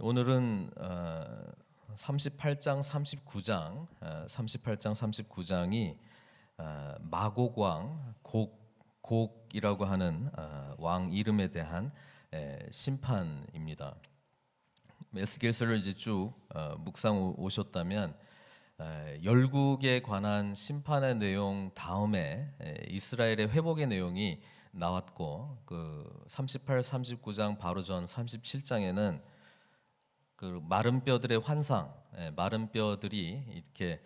오늘은 38장, 39장이 마곡왕 곡이라고 하는 왕 이름에 대한 심판입니다. 에스겔서를 이제 쭉 묵상 오셨다면 열국에 관한 심판의 내용 다음에 이스라엘의 회복의 내용이 나왔고, 그 38, 39장 바로 전 37장에는 그 마른 뼈들의 환상, 마른 뼈들이 이렇게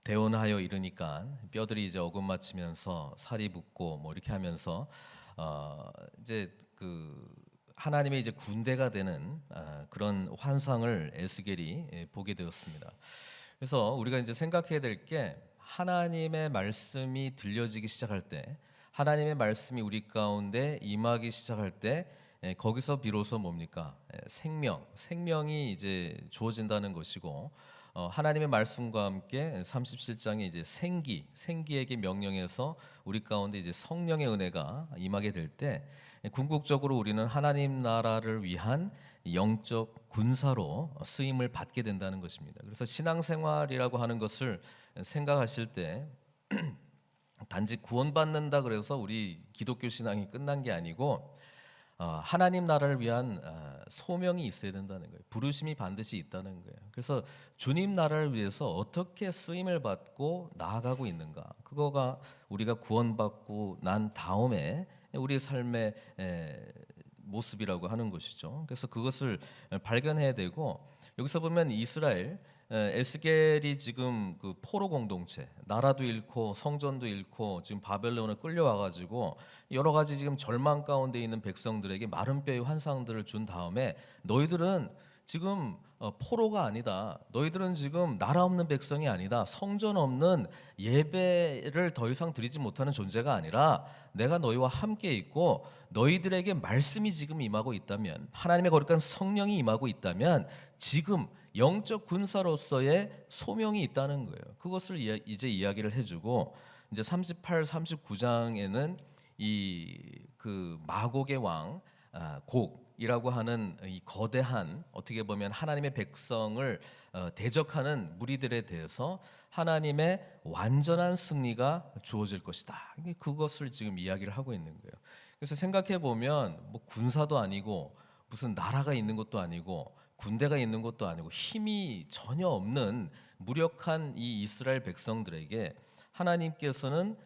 대원하여 이르니까 뼈들이 이제 어긋맞히면서 살이 붙고 뭐 이렇게 하면서 이제 그 하나님의 이제 군대가 되는 그런 환상을 에스겔이 보게 되었습니다. 그래서 우리가 이제 생각해야 될 게, 하나님의 말씀이 들려지기 시작할 때, 하나님의 말씀이 우리 가운데 임하기 시작할 때, 거기서 비로소 뭡니까? 생명이 이제 주어진다는 것이고, 하나님의 말씀과 함께 37장에 이제 생기에게 명령해서 우리 가운데 이제 성령의 은혜가 임하게 될 때, 궁극적으로 우리는 하나님 나라를 위한 영적 군사로 쓰임을 받게 된다는 것입니다. 그래서 신앙생활이라고 하는 것을 생각하실 때 단지 구원받는다 그래서 우리 기독교 신앙이 끝난 게 아니고, 하나님 나라를 위한 소명이 있어야 된다는 거예요. 부르심이 반드시 있다는 거예요. 그래서 주님 나라를 위해서 어떻게 쓰임을 받고 나아가고 있는가, 그거가 우리가 구원받고 난 다음에 우리의 삶의 모습이라고 하는 것이죠. 그래서 그것을 발견해야 되고, 여기서 보면 이스라엘, 에스겔이 지금 그 포로 공동체, 나라도 잃고 성전도 잃고 지금 바벨론을 끌려와 가지고 여러 가지 지금 절망 가운데 있는 백성들에게 마른 뼈의 환상들을 준 다음에, 너희들은 지금 포로가 아니다, 너희들은 지금 나라 없는 백성이 아니다, 성전 없는 예배를 더 이상 드리지 못하는 존재가 아니라 내가 너희와 함께 있고, 너희들에게 말씀이 지금 임하고 있다면, 하나님의 거룩한 성령이 임하고 있다면 지금 영적 군사로서의 소명이 있다는 거예요. 그것을 이제 이야기를 해주고, 이제 38, 39장에는 이 그 마곡의 왕 곡이라고 하는 이 거대한, 어떻게 보면 하나님의 백성을 대적하는 무리들에 대해서 하나님의 완전한 승리가 주어질 것이다, 그것을 지금 이야기를 하고 있는 거예요. 그래서 생각해 보면 뭐 군사도 아니고 무슨 나라가 있는 것도 아니고 군대가 있는 것도 아니고 힘이 전혀 없는 무력한 이 이스라엘 백성들에게 하나님께서는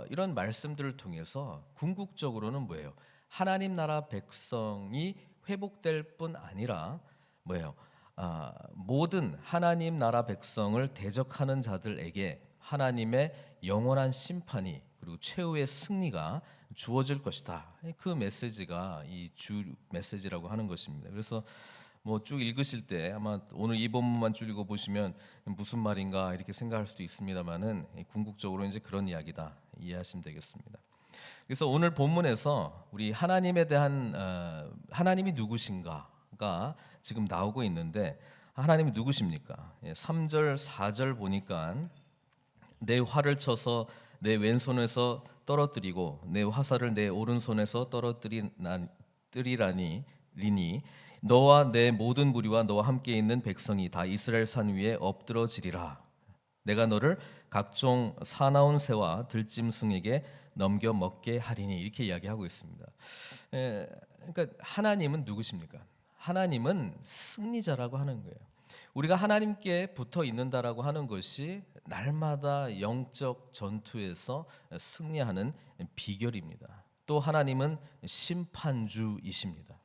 이런 말씀들을 통해서 궁극적으로는 뭐예요? 하나님 나라 백성이 회복될 뿐 아니라 뭐예요? 모든 하나님 나라 백성을 대적하는 자들에게 하나님의 영원한 심판이, 그리고 최후의 승리가 주어질 것이다. 그 메시지가 이 주 메시지라고 하는 것입니다. 그래서 뭐 쭉 읽으실 때 아마 오늘 이 본문만 쭉 읽어보시면 무슨 말인가 이렇게 생각할 수도 있습니다만은, 궁극적으로 이제 그런 이야기다 이해하시면 되겠습니다. 그래서 오늘 본문에서 우리 하나님에 대한 하나님이 누구신가가 지금 나오고 있는데, 하나님이 누구십니까? 3절 4절 보니까 내 활을 쳐서 내 왼손에서 떨어뜨리고 내 화살을 내 오른손에서 떨어뜨리라니 너와 내 모든 무리와 너와 함께 있는 백성이 다 이스라엘 산 위에 엎드러지리라. 내가 너를 각종 사나운 새와 들짐승에게 넘겨 먹게 하리니, 이렇게 이야기하고 있습니다. 그러니까 하나님은 누구십니까? 하나님은 승리자라고 하는 거예요. 우리가 하나님께 붙어 있는다라고 하는 것이 날마다 영적 전투에서 승리하는 비결입니다. 또 하나님은 심판주이십니다.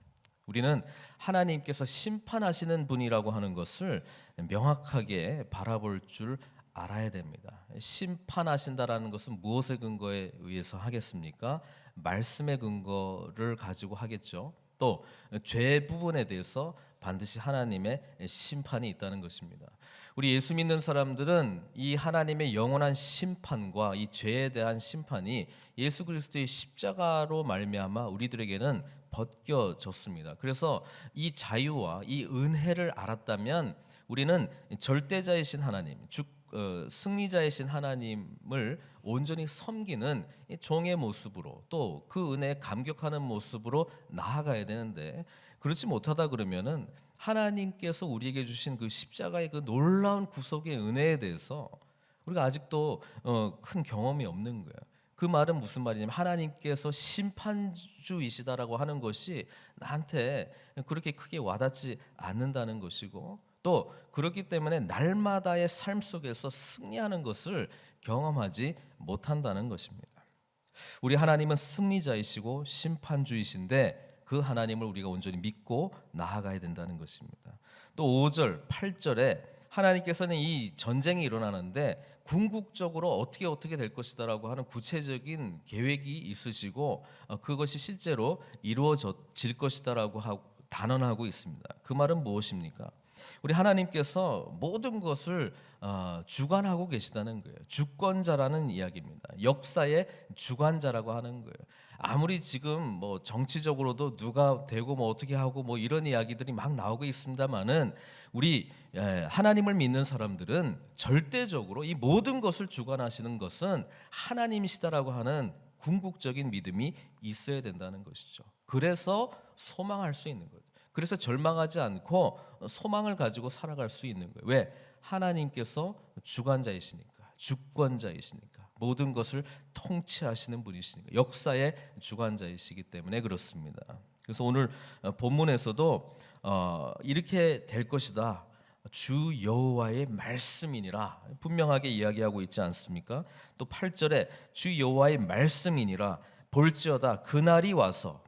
우리는 하나님께서 심판하시는 분이라고 하는 것을 명확하게 바라볼 줄 알아야 됩니다. 심판하신다라는 것은 무엇의 근거에 의해서 하겠습니까? 말씀의 근거를 가지고 하겠죠. 또 죄 부분에 대해서 반드시 하나님의 심판이 있다는 것입니다. 우리 예수 믿는 사람들은 이 하나님의 영원한 심판과 이 죄에 대한 심판이 예수 그리스도의 십자가로 말미암아 우리들에게는 벗겨졌습니다. 그래서 이 자유와 이 은혜를 알았다면 우리는 절대자이신 하나님, 승리자이신 하나님을 온전히 섬기는 이 종의 모습으로 또 그 은혜에 감격하는 모습으로 나아가야 되는데 그렇지 못하다 그러면은 하나님께서 우리에게 주신 그 십자가의 그 놀라운 구속의 은혜에 대해서 우리가 아직도 큰 경험이 없는 거예요. 그 말은 무슨 말이냐면 하나님께서 심판주이시다라고 하는 것이 나한테 그렇게 크게 와닿지 않는다는 것이고 또 그렇기 때문에 날마다의 삶 속에서 승리하는 것을 경험하지 못한다는 것입니다. 우리 하나님은 승리자이시고 심판주이신데 그 하나님을 우리가 온전히 믿고 나아가야 된다는 것입니다. 또 5절, 8절에 하나님께서는 이 전쟁이 일어나는데 궁극적으로 어떻게 될 것이다라고 하는 구체적인 계획이 있으시고 그것이 실제로 이루어질 것이다라고 단언하고 있습니다. 그 말은 무엇입니까? 우리 하나님께서 모든 것을 주관하고 계시다는 거예요. 주권자라는 이야기입니다. 역사의 주관자라고 하는 거예요. 아무리 지금 뭐 정치적으로도 누가 되고 뭐 어떻게 하고 뭐 이런 이야기들이 막 나오고 있습니다만은 우리 하나님을 믿는 사람들은 절대적으로 이 모든 것을 주관하시는 것은 하나님이시다라고 하는 궁극적인 믿음이 있어야 된다는 것이죠. 그래서 소망할 수 있는 거죠. 그래서 절망하지 않고 소망을 가지고 살아갈 수 있는 거예요. 왜? 하나님께서 주관자이시니까, 주권자이시니까, 모든 것을 통치하시는 분이시니까, 역사의 주관자이시기 때문에 그렇습니다. 그래서 오늘 본문에서도 이렇게 될 것이다. 주 여호와의 말씀이니라 분명하게 이야기하고 있지 않습니까? 또 8절에 주 여호와의 말씀이니라 볼지어다 그날이 와서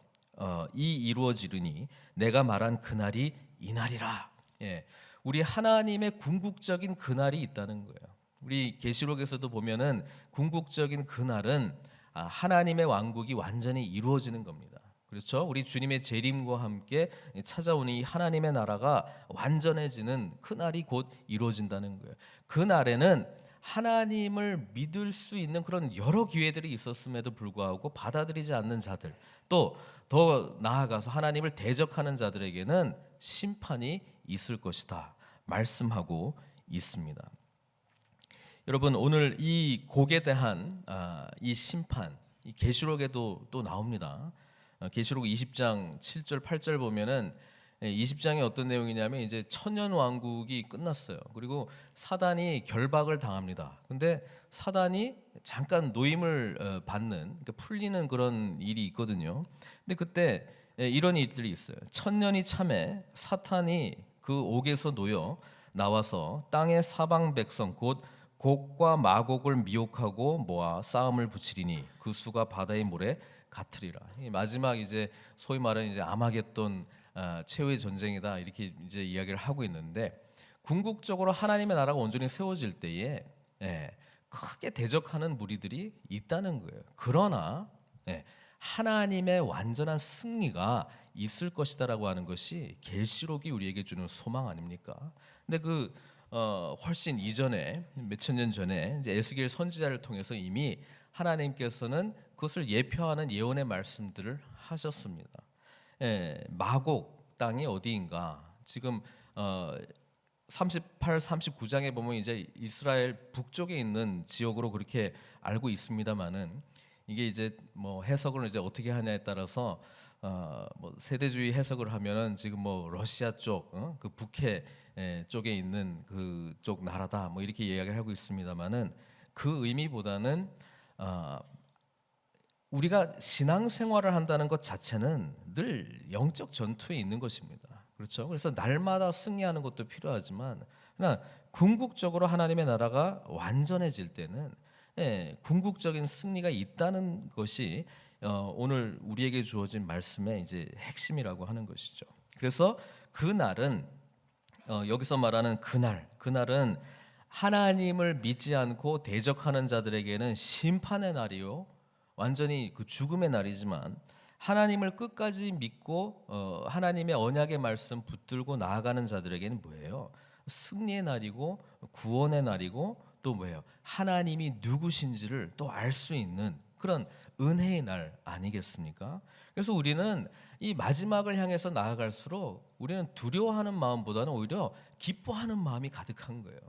이 이루어지리니 내가 말한 그날이 이날이라. 예, 우리 하나님의 궁극적인 그날이 있다는 거예요. 우리 계시록에서도 보면은 궁극적인 그날은 하나님의 왕국이 완전히 이루어지는 겁니다. 그렇죠? 우리 주님의 재림과 함께 찾아오는 이 하나님의 나라가 완전해지는 그날이 곧 이루어진다는 거예요. 그날에는 하나님을 믿을 수 있는 그런 여러 기회들이 있었음에도 불구하고 받아들이지 않는 자들, 또 더 나아가서 하나님을 대적하는 자들에게는 심판이 있을 것이다 말씀하고 있습니다. 여러분, 오늘 이 곡에 대한 이 심판, 이 계시록에도 또 나옵니다. 계시록 20장 7절 8절 보면은 20장이 어떤 내용이냐면 이제 천년 왕국이 끝났어요. 그리고 사단이 결박을 당합니다. 근데 사단이 잠깐 노임을 받는, 그러니까 풀리는 그런 일이 있거든요. 근데 그때 이런 일들이 있어요. 천년이 참에 사탄이 그 옥에서 놓여 나와서 땅의 사방 백성 곧 곡과 마곡을 미혹하고 모아 싸움을 붙이리니 그 수가 바다의 모래 같으리라. 마지막 이제 소위 말하는 이제 아마겟돈 최후의 전쟁이다 이렇게 이제 이야기를 하고 있는데 궁극적으로 하나님의 나라가 온전히 세워질 때에 크게 대적하는 무리들이 있다는 거예요. 그러나 하나님의 완전한 승리가 있을 것이다라고 하는 것이 계시록이 우리에게 주는 소망 아닙니까? 근데 그 훨씬 이전에 몇천 년 전에 이제 에스겔 선지자를 통해서 이미 하나님께서는 그것을 예표하는 예언의 말씀들을 하셨습니다. 마곡 땅이 어디인가? 지금 38, 39장에 보면 이제 이스라엘 북쪽에 있는 지역으로 그렇게 알고 있습니다만은 이게 이제 뭐 해석을 이제 어떻게 하냐에 따라서 뭐 세대주의 해석을 하면은 지금 뭐 러시아 쪽, 그 북해 쪽에 있는 그쪽 나라다 뭐 이렇게 이야기를 하고 있습니다만은 그 의미보다는 우리가 신앙생활을 한다는 것 자체는 늘 영적 전투에 있는 것입니다. 그렇죠? 그래서 날마다 승리하는 것도 필요하지만 그러나 궁극적으로 하나님의 나라가 완전해질 때는 궁극적인 승리가 있다는 것이 오늘 우리에게 주어진 말씀의 이제 핵심이라고 하는 것이죠. 그래서 그 날은 여기서 말하는 그날은 하나님을 믿지 않고 대적하는 자들에게는 심판의 날이요, 완전히 그 죽음의 날이지만 하나님을 끝까지 믿고 하나님의 언약의 말씀 붙들고 나아가는 자들에게는 뭐예요? 승리의 날이고 구원의 날이고 또 뭐예요? 하나님이 누구신지를 또 알 수 있는 그런 은혜의 날 아니겠습니까? 그래서 우리는 이 마지막을 향해서 나아갈수록 우리는 두려워하는 마음보다는 오히려 기뻐하는 마음이 가득한 거예요.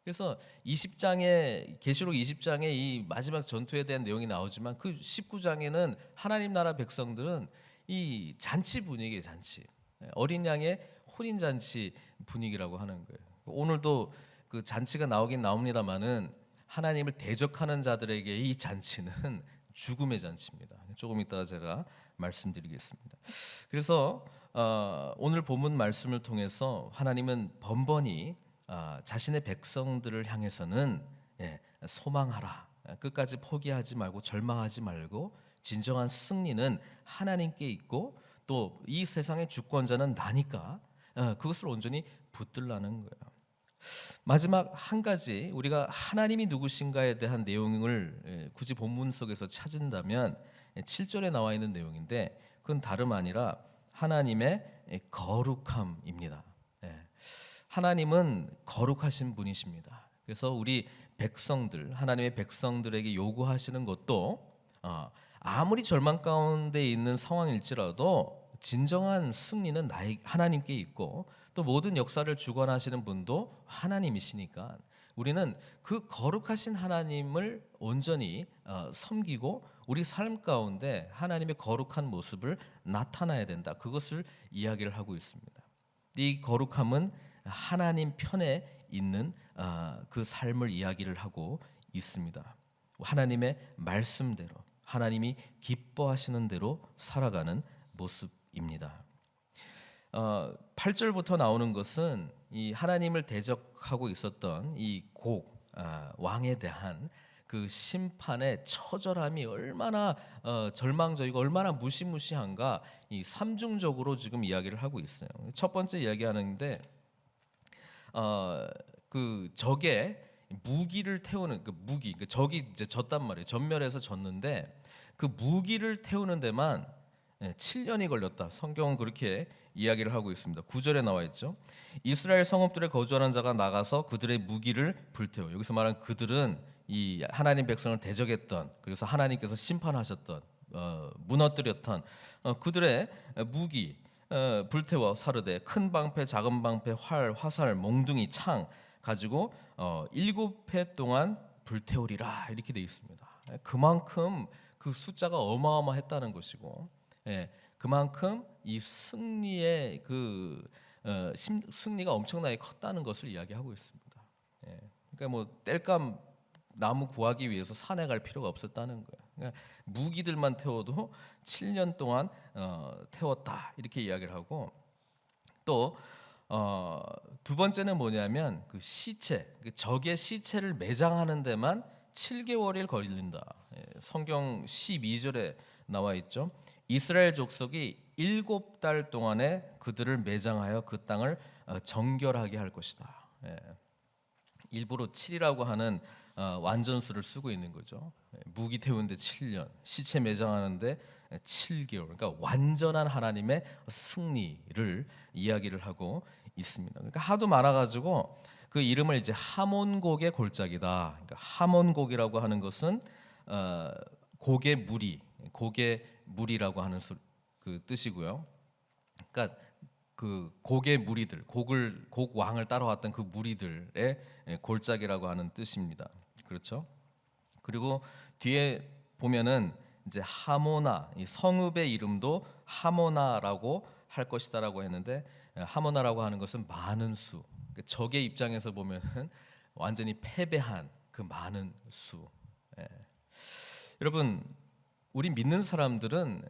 그래서 20장에 계시록 20장에 이 마지막 전투에 대한 내용이 나오지만 그 19장에는 하나님 나라 백성들은 이 잔치 분위기의 잔치, 어린 양의 혼인 잔치 분위기라고 하는 거예요. 오늘도 그 잔치가 나오긴 나옵니다만은 하나님을 대적하는 자들에게 이 잔치는 죽음의 잔치입니다. 조금 이따가 제가 말씀드리겠습니다. 그래서 오늘 본문 말씀을 통해서 하나님은 번번이 자신의 백성들을 향해서는 소망하라, 끝까지 포기하지 말고 절망하지 말고 진정한 승리는 하나님께 있고 또 이 세상의 주권자는 나니까 그것을 온전히 붙들라는 거예요. 마지막 한 가지, 우리가 하나님이 누구신가에 대한 내용을 굳이 본문 속에서 찾은다면 7절에 나와 있는 내용인데 그건 다름 아니라 하나님의 거룩함입니다. 하나님은 거룩하신 분이십니다. 그래서 우리 백성들, 하나님의 백성들에게 요구하시는 것도 아무리 절망 가운데 있는 상황일지라도 진정한 승리는 하나님께 있고 또 모든 역사를 주관하시는 분도 하나님이시니까 우리는 그 거룩하신 하나님을 온전히 섬기고 우리 삶 가운데 하나님의 거룩한 모습을 나타내야 된다. 그것을 이야기를 하고 있습니다. 이 거룩함은 하나님 편에 있는 그 삶을 이야기를 하고 있습니다. 하나님의 말씀대로 하나님이 기뻐하시는 대로 살아가는 모습입니다. 8절부터 나오는 것은 이 하나님을 대적하고 있었던 이 왕에 대한 그 심판의 처절함이 얼마나 절망적이고 얼마나 무시무시한가 이 삼중적으로 지금 이야기를 하고 있어요. 첫 번째 이야기하는데 그 적의 무기를 태우는 그 무기, 그 적이 이제 졌단 말이에요. 전멸해서 졌는데 그 무기를 태우는 데만 7년이 걸렸다. 성경은 그렇게 이야기를 하고 있습니다. 9절에 나와 있죠. 이스라엘 성읍들에 거주하는 자가 나가서 그들의 무기를 불태워. 여기서 말하는 그들은 이 하나님 백성을 대적했던, 그래서 하나님께서 심판하셨던, 무너뜨렸던 그들의 무기 불태워 사르되 큰 방패, 작은 방패, 활, 화살, 몽둥이, 창 가지고 7해 동안 불태우리라 이렇게 돼 있습니다. 그만큼 그 숫자가 어마어마했다는 것이고, 그만큼 이 승리의 승리가 엄청나게 컸다는 것을 이야기하고 있습니다. 그러니까 뭐 땔감 나무 구하기 위해서 산에 갈 필요가 없었다는 거예요. 그러니까 무기들만 태워도 7년 동안 태웠다 이렇게 이야기를 하고, 또 두 번째는 뭐냐면 그 시체, 적의 시체를 매장하는 데만 7개월이 걸린다. 성경 12절에 나와 있죠. 이스라엘 족속이 7달 동안에 그들을 매장하여 그 땅을 정결하게 할 것이다. 일부러 7이라고 하는 완전수를 쓰고 있는 거죠. 무기 태우는데 7년, 시체 매장하는데 7개월. 그러니까 완전한 하나님의 승리를 이야기를 하고 있습니다. 그러니까 하도 많아가지고 그 이름을 이제 하몬곡의 골짜기다. 그러니까 하몬곡이라고 하는 것은 곡의 무리라고 하는 그 뜻이고요. 그러니까 그 곡의 무리들, 곡 왕을 따라왔던 그 무리들의 골짜기라고 하는 뜻입니다. 그렇죠? 그리고 뒤에 보면은 이제 하모나, 이 성읍의 이름도 하모나라고 할 것이다라고 했는데, 하모나라고 하는 것은 많은 수. 적의 입장에서 보면은 완전히 패배한 그 많은 수. 여러분, 우리 믿는 사람들은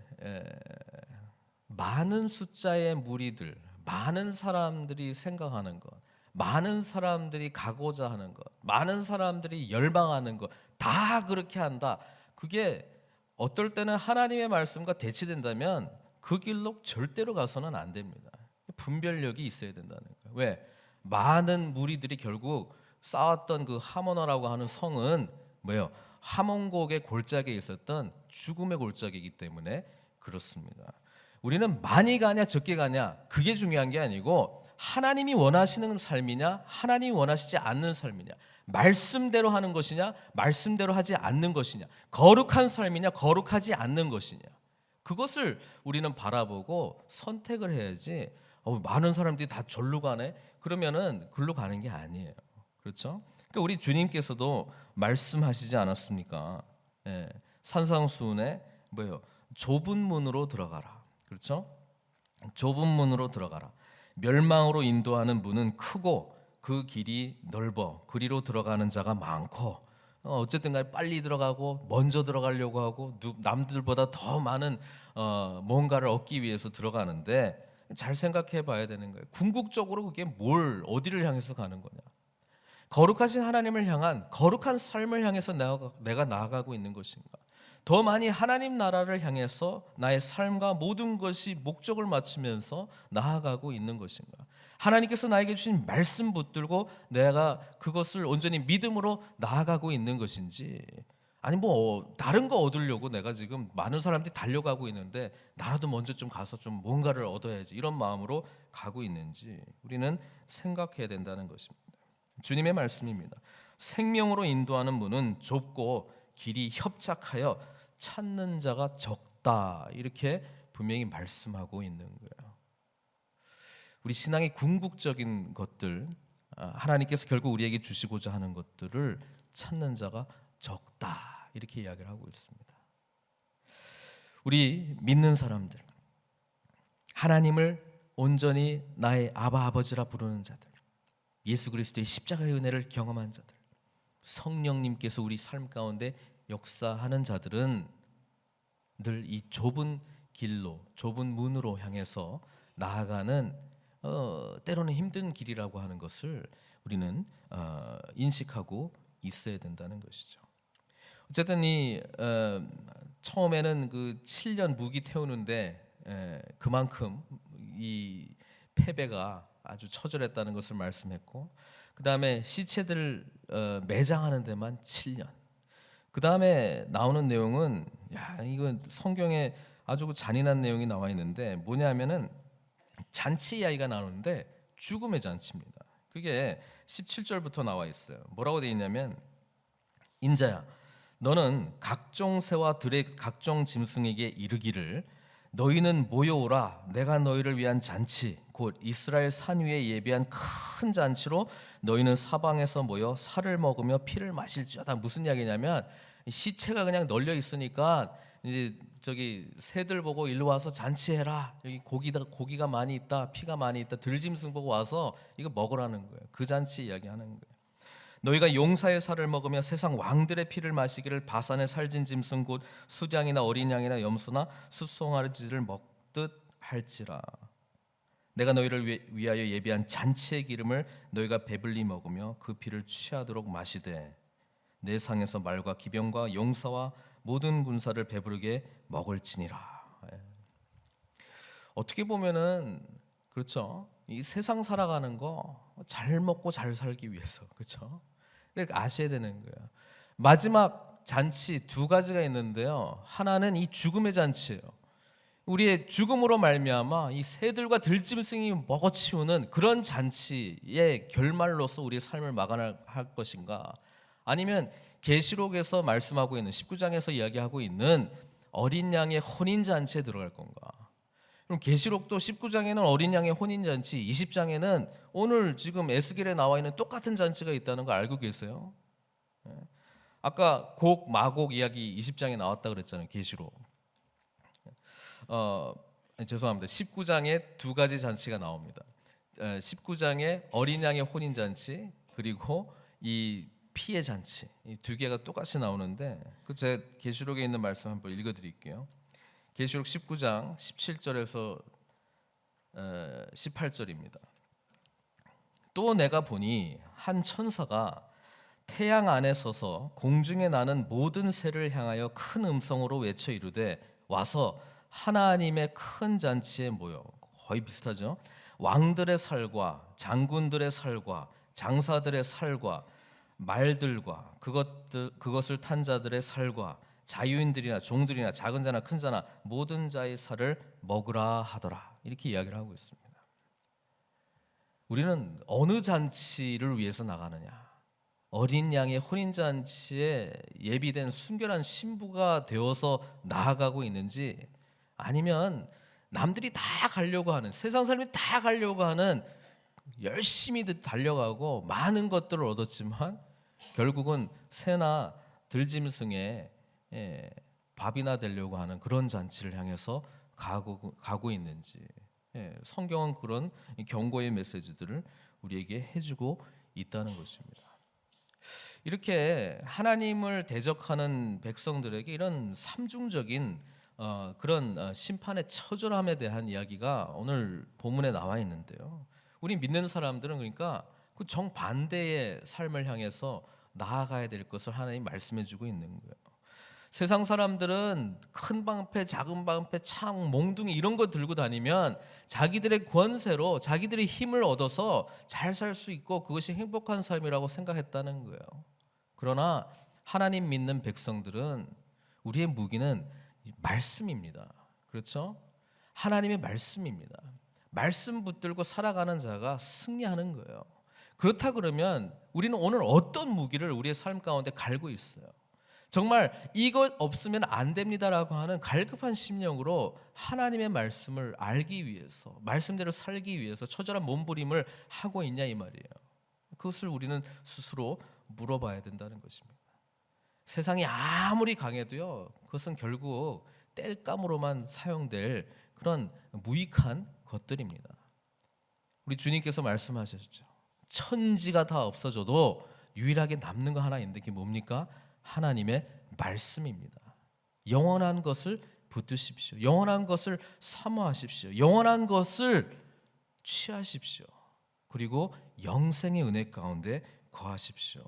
많은 숫자의 무리들, 많은 사람들이 생각하는 것, 많은 사람들이 가고자 하는 것, 많은 사람들이 열망하는 것 다 그렇게 한다. 그게 어떨 때는 하나님의 말씀과 대치된다면 그 길로 절대로 가서는 안 됩니다. 분별력이 있어야 된다는 거예요. 왜? 많은 무리들이 결국 쌓았던 그 하모나라고 하는 성은 뭐예요? 하몬곡의 골짜기에 있었던 죽음의 골짜기이기 때문에 그렇습니다. 우리는 많이 가냐 적게 가냐 그게 중요한 게 아니고 하나님이 원하시는 삶이냐 하나님이 원하시지 않는 삶이냐, 말씀대로 하는 것이냐 말씀대로 하지 않는 것이냐, 거룩한 삶이냐 거룩하지 않는 것이냐, 그것을 우리는 바라보고 선택을 해야지 많은 사람들이 다 절로 가네? 그러면은 글로 가는 게 아니에요. 그렇죠? 그러니까 우리 주님께서도 말씀하시지 않았습니까? 예, 산상수훈에 뭐예요? 좁은 문으로 들어가라. 그렇죠? 좁은 문으로 들어가라. 멸망으로 인도하는 문은 크고 그 길이 넓어 그리로 들어가는 자가 많고, 어쨌든 간에 빨리 들어가고 먼저 들어가려고 하고 남들보다 더 많은 뭔가를 얻기 위해서 들어가는데, 잘 생각해 봐야 되는 거예요. 궁극적으로 그게 어디를 향해서 가는 거냐? 거룩하신 하나님을 향한 거룩한 삶을 향해서 내가 나아가고 있는 것인가? 더 많이 하나님 나라를 향해서 나의 삶과 모든 것이 목적을 맞추면서 나아가고 있는 것인가? 하나님께서 나에게 주신 말씀 붙들고 내가 그것을 온전히 믿음으로 나아가고 있는 것인지, 아니 다른 거 얻으려고 내가 지금 많은 사람들이 달려가고 있는데 나라도 먼저 좀 가서 좀 뭔가를 얻어야지, 이런 마음으로 가고 있는지 우리는 생각해야 된다는 것입니다. 주님의 말씀입니다. 생명으로 인도하는 문은 좁고 길이 협착하여 찾는 자가 적다, 이렇게 분명히 말씀하고 있는 거예요. 우리 신앙의 궁극적인 것들, 하나님께서 결국 우리에게 주시고자 하는 것들을 찾는 자가 적다, 이렇게 이야기를 하고 있습니다. 우리 믿는 사람들, 하나님을 온전히 나의 아바 아버지라 부르는 자들, 예수 그리스도의 십자가의 은혜를 경험한 자들, 성령님께서 우리 삶 가운데 역사하는 자들은 늘 이 좁은 길로, 좁은 문으로 향해서 나아가는 때로는 힘든 길이라고 하는 것을 우리는 인식하고 있어야 된다는 것이죠. 어쨌든 처음에는 그 7년 무기 태우는데 그만큼 이 패배가 아주 처절했다는 것을 말씀했고, 그 다음에 시체들 매장하는 데만 7년. 그 다음에 나오는 내용은, 이건 성경에 아주 잔인한 내용이 나와 있는데 뭐냐면은 잔치 이야기가 나오는데 죽음의 잔치입니다. 그게 17절부터 나와 있어요. 뭐라고 되어 있냐면, 인자야, 너는 각종 새와 들의 각종 짐승에게 이르기를, 너희는 모여오라. 내가 너희를 위한 잔치, 곧 이스라엘 산 위에 예비한 큰 잔치로 너희는 사방에서 모여 살을 먹으며 피를 마실지어다. 무슨 이야기냐면, 시체가 그냥 널려 있으니까 이제 저기 새들 보고 일로 와서 잔치해라. 여기 고기가 많이 있다, 피가 많이 있다. 들짐승 보고 와서 이거 먹으라는 거예요. 그 잔치 이야기하는 거예요. 너희가 용사의 살을 먹으며 세상 왕들의 피를 마시기를, 바산의 살진 짐승 곧 수량이나 어린 양이나 염소나 숫송아지를 먹듯 할지라. 내가 너희를 위하여 예비한 잔치의 기름을 너희가 배불리 먹으며 그 피를 취하도록 마시되, 내 상에서 말과 기병과 용사와 모든 군사를 배부르게 먹을지니라. 어떻게 보면은 그렇죠. 이 세상 살아가는 거 잘 먹고 잘 살기 위해서, 그렇죠. 그러니까 아셔야 되는 거예요. 마지막 잔치 두 가지가 있는데요. 하나는 이 죽음의 잔치예요. 우리의 죽음으로 말미암아 이 새들과 들짐승이 먹어치우는 그런 잔치의 결말로서 우리의 삶을 마감할 것인가, 아니면 계시록에서 말씀하고 있는 19장에서 이야기하고 있는 어린 양의 혼인 잔치에 들어갈 건가? 그럼 계시록도 19장에는 어린 양의 혼인 잔치, 20장에는 오늘 지금 에스겔에 나와 있는 똑같은 잔치가 있다는 거 알고 계세요? 아까 곡 마곡 이야기 20장에 나왔다 그랬잖아요. 계시록. 죄송합니다. 19장에 두 가지 잔치가 나옵니다. 19장에 어린 양의 혼인 잔치, 그리고 이 피의 잔치, 이 두 개가 똑같이 나오는데, 제 계시록에 있는 말씀 한번 읽어드릴게요. 계시록 19장 17절에서 18절입니다. 또 내가 보니 한 천사가 태양 안에 서서 공중에 나는 모든 새를 향하여 큰 음성으로 외쳐 이르되, 와서 하나님의 큰 잔치에 모여. 거의 비슷하죠. 왕들의 살과 장군들의 살과 장사들의 살과 말들과 그것을 탄 자들의 살과 자유인들이나 종들이나 작은 자나 큰 자나 모든 자의 살을 먹으라 하더라. 이렇게 이야기를 하고 있습니다. 우리는 어느 잔치를 위해서 나가느냐? 어린 양의 혼인 잔치에 예비된 순결한 신부가 되어서 나아가고 있는지, 아니면 남들이 다 가려고 하는, 세상 사람이 다 가려고 하는 열심히 달려가고 많은 것들을 얻었지만 결국은 새나 들짐승의 밥이나 되려고 하는 그런 잔치를 향해서 가고 있는지, 성경은 그런 경고의 메시지들을 우리에게 해주고 있다는 것입니다. 이렇게 하나님을 대적하는 백성들에게 이런 삼중적인 그런 심판의 처절함에 대한 이야기가 오늘 본문에 나와 있는데요. 우리 믿는 사람들은 그러니까 그 정반대의 삶을 향해서 나아가야 될 것을 하나님 말씀해 주고 있는 거예요. 세상 사람들은 큰 방패, 작은 방패, 창, 몽둥이 이런 거 들고 다니면 자기들의 권세로 자기들의 힘을 얻어서 잘 살 수 있고 그것이 행복한 삶이라고 생각했다는 거예요. 그러나 하나님 믿는 백성들은 우리의 무기는 말씀입니다. 그렇죠? 하나님의 말씀입니다. 말씀 붙들고 살아가는 자가 승리하는 거예요. 그렇다 그러면 우리는 오늘 어떤 무기를 우리의 삶 가운데 갈고 있어요? 정말 이것 없으면 안 됩니다라고 하는 갈급한 심령으로 하나님의 말씀을 알기 위해서, 말씀대로 살기 위해서 처절한 몸부림을 하고 있냐 이 말이에요. 그것을 우리는 스스로 물어봐야 된다는 것입니다. 세상이 아무리 강해도요, 그것은 결국 땔감으로만 사용될 그런 무익한 것들입니다. 우리 주님께서 말씀하셨죠. 천지가 다 없어져도 유일하게 남는 거 하나 있는데 그게 뭡니까? 하나님의 말씀입니다. 영원한 것을 붙드십시오. 영원한 것을 사모하십시오. 영원한 것을 취하십시오. 그리고 영생의 은혜 가운데 거하십시오.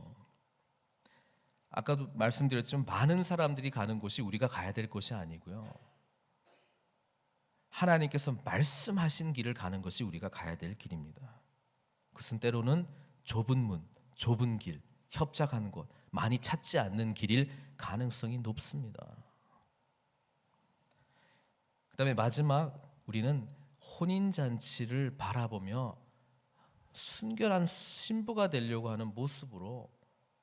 아까도 말씀드렸지만 많은 사람들이 가는 곳이 우리가 가야 될 곳이 아니고요. 하나님께서 말씀하신 길을 가는 것이 우리가 가야 될 길입니다. 그것은 때로는 좁은 문, 좁은 길, 협착한 곳, 많이 찾지 않는 길일 가능성이 높습니다. 그 다음에 마지막 우리는 혼인잔치를 바라보며 순결한 신부가 되려고 하는 모습으로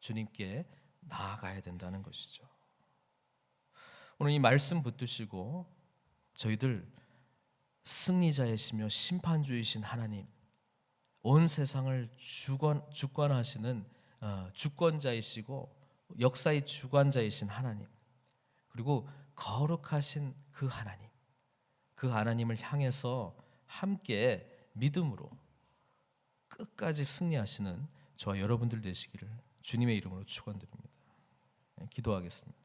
주님께 나아가야 된다는 것이죠. 오늘 이 말씀 붙드시고 저희들 승리자이시며 심판주이신 하나님, 온 세상을 주관하시는 주권자이시고 역사의 주관자이신 하나님, 그리고 거룩하신 그 하나님, 그 하나님을 향해서 함께 믿음으로 끝까지 승리하시는 저와 여러분들 되시기를 주님의 이름으로 축원드립니다. 기도하겠습니다.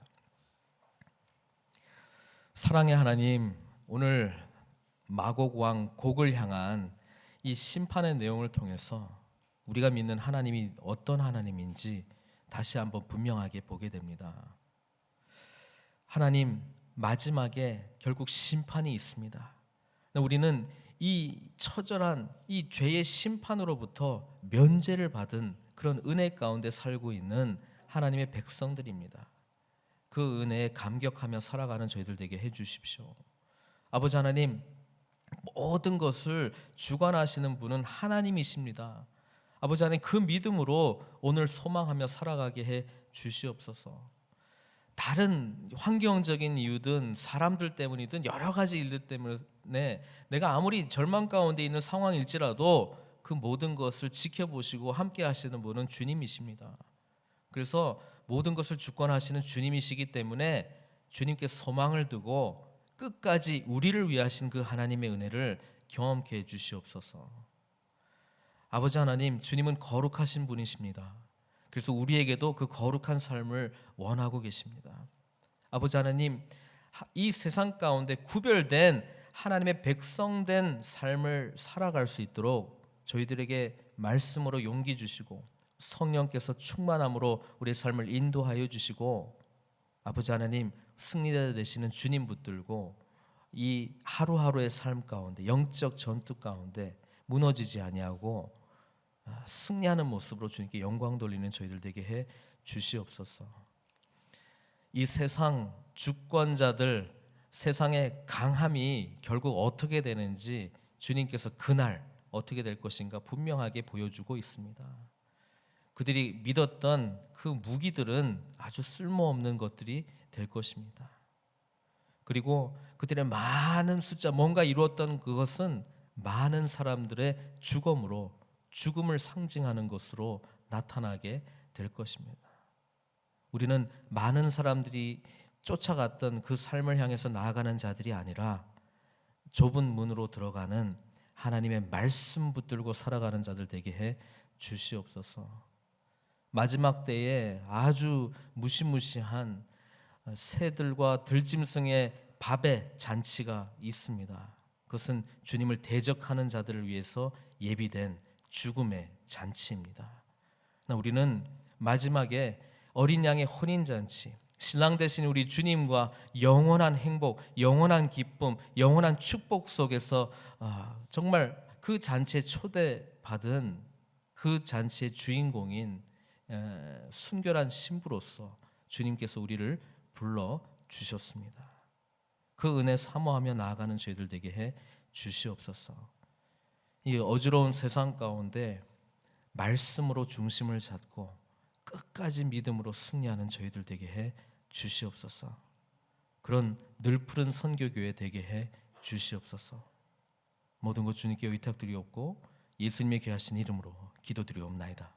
사랑의 하나님, 오늘 마곡 왕 곡을 향한 이 심판의 내용을 통해서 우리가 믿는 하나님이 어떤 하나님인지 다시 한번 분명하게 보게 됩니다. 하나님, 마지막에 결국 심판이 있습니다. 우리는 이 처절한 이 죄의 심판으로부터 면제를 받은 그런 은혜 가운데 살고 있는 하나님의 백성들입니다. 그 은혜에 감격하며 살아가는 저희들 되게 해주십시오. 아버지 하나님, 모든 것을 주관하시는 분은 하나님이십니다. 아버지 하나님, 그 믿음으로 오늘 소망하며 살아가게 해 주시옵소서. 다른 환경적인 이유든 사람들 때문이든 여러 가지 일들 때문에 내가 아무리 절망 가운데 있는 상황일지라도 그 모든 것을 지켜보시고 함께 하시는 분은 주님이십니다. 그래서 모든 것을 주권하시는 주님이시기 때문에 주님께 소망을 두고 끝까지 우리를 위하신 그 하나님의 은혜를 경험케 해 주시옵소서. 아버지 하나님, 주님은 거룩하신 분이십니다. 그래서 우리에게도 그 거룩한 삶을 원하고 계십니다. 아버지 하나님, 이 세상 가운데 구별된 하나님의 백성된 삶을 살아갈 수 있도록 저희들에게 말씀으로 용기 주시고 성령께서 충만함으로 우리의 삶을 인도하여 주시고, 아버지 하나님, 승리자 되시는 주님 붙들고 이 하루하루의 삶 가운데 영적 전투 가운데 무너지지 아니하고 승리하는 모습으로 주님께 영광 돌리는 저희들 되게 해 주시옵소서. 이 세상 주권자들, 세상의 강함이 결국 어떻게 되는지 주님께서 그날 어떻게 될 것인가 분명하게 보여주고 있습니다. 그들이 믿었던 그 무기들은 아주 쓸모없는 것들이 될 것입니다. 그리고 그들의 많은 숫자, 뭔가 이루었던 그것은 많은 사람들의 죽음으로 죽음을 상징하는 것으로 나타나게 될 것입니다. 우리는 많은 사람들이 쫓아갔던 그 삶을 향해서 나아가는 자들이 아니라 좁은 문으로 들어가는 하나님의 말씀 붙들고 살아가는 자들 되게 해 주시옵소서. 마지막 때에 아주 무시무시한 새들과 들짐승의 밥의 잔치가 있습니다. 그것은 주님을 대적하는 자들을 위해서 예비된 죽음의 잔치입니다. 우리는 마지막에 어린 양의 혼인잔치, 신랑 되신 우리 주님과 영원한 행복, 영원한 기쁨, 영원한 축복 속에서 정말 그 잔치에 초대받은 그 잔치의 주인공인 순결한 신부로서 주님께서 우리를 불러 주셨습니다. 그 은혜 사모하며 나아가는 저희들 되게 해 주시옵소서. 이 어지러운 세상 가운데 말씀으로 중심을 잡고 끝까지 믿음으로 승리하는 저희들 되게 해 주시옵소서. 그런 늘푸른 선교교회 되게 해 주시옵소서. 모든 것 주님께 의탁드리옵고 예수님의 귀하신 이름으로 기도드리옵나이다.